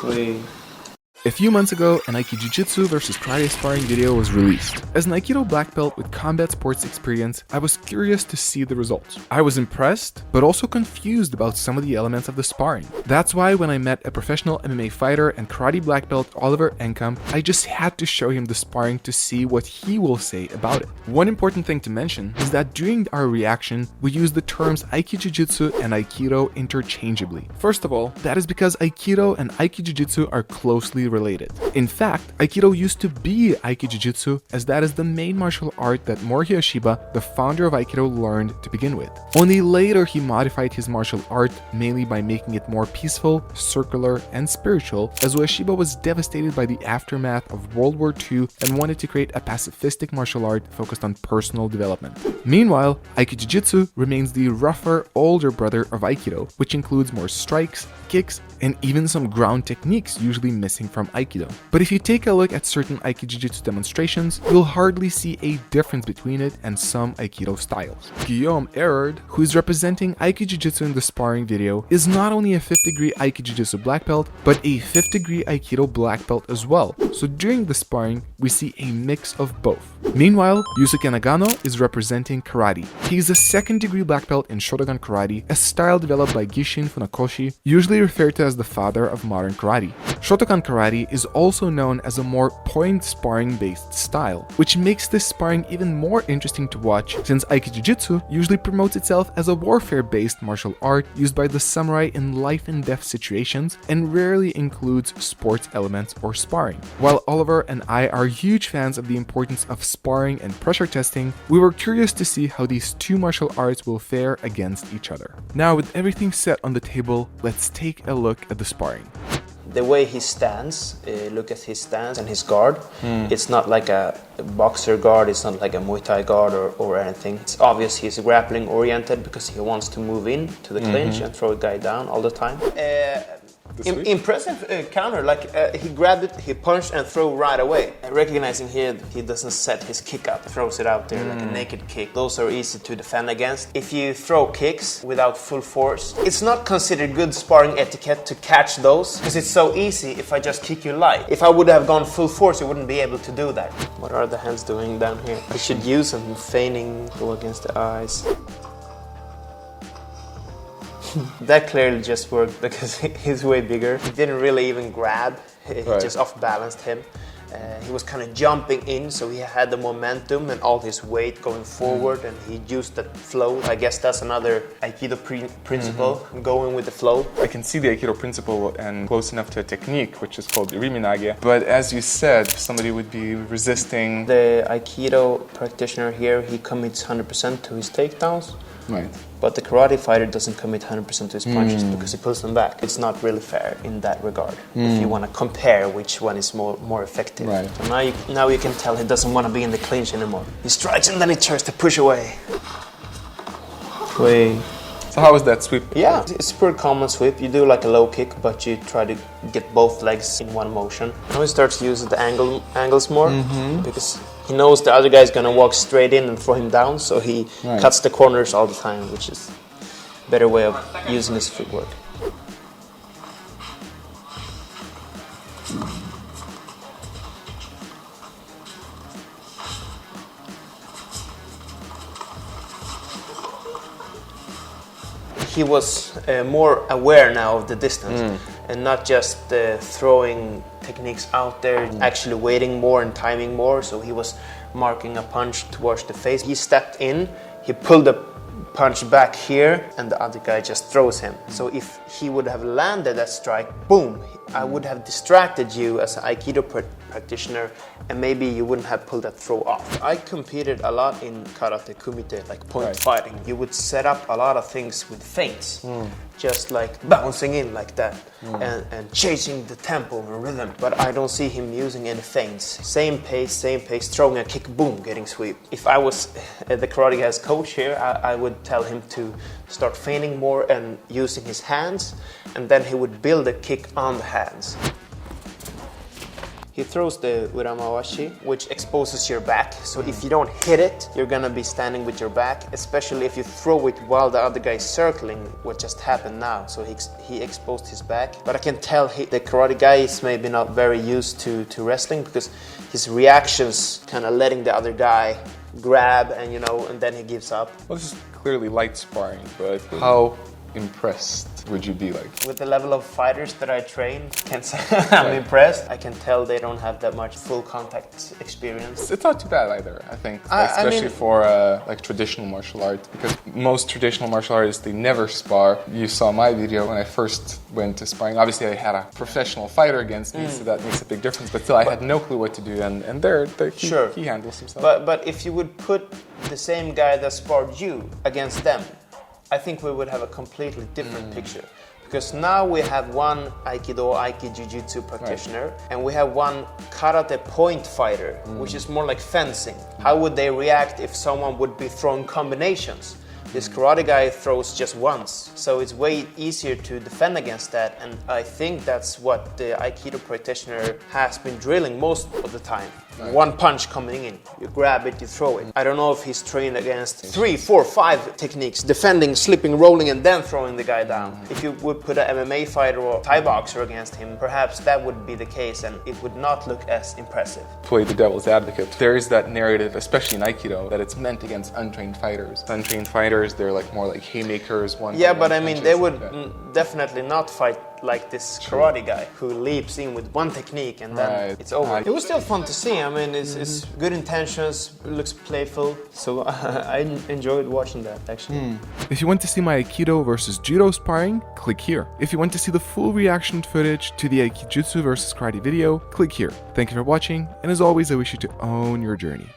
Wait. A few months ago, an Aikijutsu vs Karate sparring video was released. As an Aikido black belt with combat sports experience, I was curious to see the results. I was impressed, but also confused about some of the elements of the sparring. That's why when I met a professional MMA fighter and karate black belt Oliver Enkamp, I just had to show him the sparring to see what he will say about it. One important thing to mention is that during our reaction, we use the terms Aikijutsu and Aikido interchangeably. First of all, that is because Aikido and Aikijutsu are closely related. In fact, Aikido used to be Aikijutsu, as that is the main martial art that Morihei Ueshiba, the founder of Aikido, learned to begin with. Only later he modified his martial art, mainly by making it more peaceful, circular, and spiritual, as Ueshiba was devastated by the aftermath of World War II and wanted to create a pacifistic martial art focused on personal development. Meanwhile, Aikijutsu remains the rougher, older brother of Aikido, which includes more strikes, kicks, and even some ground techniques usually missing from Aikido. But if you take a look at certain Aikijutsu demonstrations, you'll hardly see a difference between it and some Aikido styles. Guillaume Erard, who is representing Aikijutsu in the sparring video, is not only a 5th degree Aikijutsu black belt, but a 5th degree Aikido black belt as well. So during the sparring, we see a mix of both. Meanwhile, Yusuke Nagano is representing karate. He is a 2nd degree black belt in Shotokan Karate, a style developed by Gishin Funakoshi, usually referred to as the father of modern karate. Shotokan Karate is also known as a more point sparring based style, which makes this sparring even more interesting to watch since Aikijutsu usually promotes itself as a warfare based martial art used by the samurai in life and death situations and rarely includes sports elements or sparring. While Oliver and I are huge fans of the importance of sparring and pressure testing, we were curious to see how these two martial arts will fare against each other. Now, with everything set on the table, let's take a look at the sparring. The way he stands, look at his stance and his guard. It's not like a boxer guard, it's not like a Muay Thai guard or anything. It's obvious he's grappling oriented because he wants to move in to the clinch and throw a guy down all the time. Impressive counter, like he grabbed it, he punched and threw right away. Recognizing here that he doesn't set his kick up, throws it out there like a naked kick. Those are easy to defend against. If you throw kicks without full force, it's not considered good sparring etiquette to catch those because it's so easy if I just kick you light. If I would have gone full force, you wouldn't be able to do that. What are the hands doing down here? I should use them feigning, go against the eyes. That clearly just worked because he's way bigger. He didn't really even grab, he just off-balanced him. He was kind of jumping in, so he had the momentum and all his weight going forward, and he used that flow. I guess that's another Aikido principle, going with the flow. I can see the Aikido principle and close enough to a technique, which is called Iriminage. But as you said, somebody would be resisting. The Aikido practitioner here, he commits 100% to his takedowns. Right. But the karate fighter doesn't commit 100% to his punches because he pulls them back. It's not really fair in that regard. If you want to compare which one is more effective. Right. So now you can tell he doesn't want to be in the clinch anymore. He strikes and then he tries to push away. Wait. So how was that sweep? Yeah, it's a pretty common sweep. You do like a low kick, but you try to get both legs in one motion. Now he starts to use the angles more because he knows the other guy is gonna walk straight in and throw him down, so he cuts the corners all the time, which is a better way of using his footwork. He was more aware now of the distance and not just throwing techniques out there, actually waiting more and timing more. So he was marking a punch towards the face. He stepped in, he pulled the punch back here, and the other guy just throws him. So if he would have landed that strike, boom, I would have distracted you as an Aikido practitioner, and maybe you wouldn't have pulled that throw off. I competed a lot in karate kumite, like point fighting. You would set up a lot of things with feints, just like bouncing in like that, and chasing the tempo and rhythm. But I don't see him using any feints. Same pace, throwing a kick, boom, getting sweep. If I was the karate guy's coach here, I would tell him to start feigning more and using his hands, and then he would build a kick on the hands. He throws the uramawashi, which exposes your back. So if you don't hit it, you're gonna be standing with your back, especially if you throw it while the other guy is circling, what just happened now. So he exposed his back. But I can tell the karate guy is maybe not very used to wrestling, because his reactions kind of letting the other guy grab and, you know, and then he gives up. Well, this is clearly light sparring, but how impressed would you be like? With the level of fighters that I train, can't say I'm impressed. I can tell they don't have that much full contact experience. It's not too bad either, I think, especially for like traditional martial arts, because most traditional martial artists, they never spar. You saw my video when I first went to sparring. Obviously, I had a professional fighter against me, so that makes a big difference. But still, I had no clue what to do, and he handles himself. But if you would put the same guy that sparred you against them, I think we would have a completely different picture. Because now we have one Aikido, Aikijutsu practitioner, and we have one karate point fighter, which is more like fencing. How would they react if someone would be throwing combinations? This karate guy throws just once, so it's way easier to defend against that, and I think that's what the Aikido practitioner has been drilling most of the time. Right. One punch coming in, you grab it, you throw it. I don't know if he's trained against 3, 4, 5 techniques, defending, slipping, rolling, and then throwing the guy down. If you would put an MMA fighter or Thai boxer against him, perhaps that would be the case, and it would not look as impressive. Play the devil's advocate. There is that narrative, especially in Aikido, that it's meant against untrained fighters. Untrained fighters, they're like more like haymakers. Yeah, but I mean, they would definitely not fight like this karate guy who leaps in with one technique and then it's over. It was still fun to see. I mean, it's good intentions, it looks playful, so I enjoyed watching that actually. If you want to see my Aikido versus Judo sparring, click here. If you want to see the full reaction footage to the Aikijutsu versus Karate video, click here. Thank you for watching, and as always, I wish you to own your journey.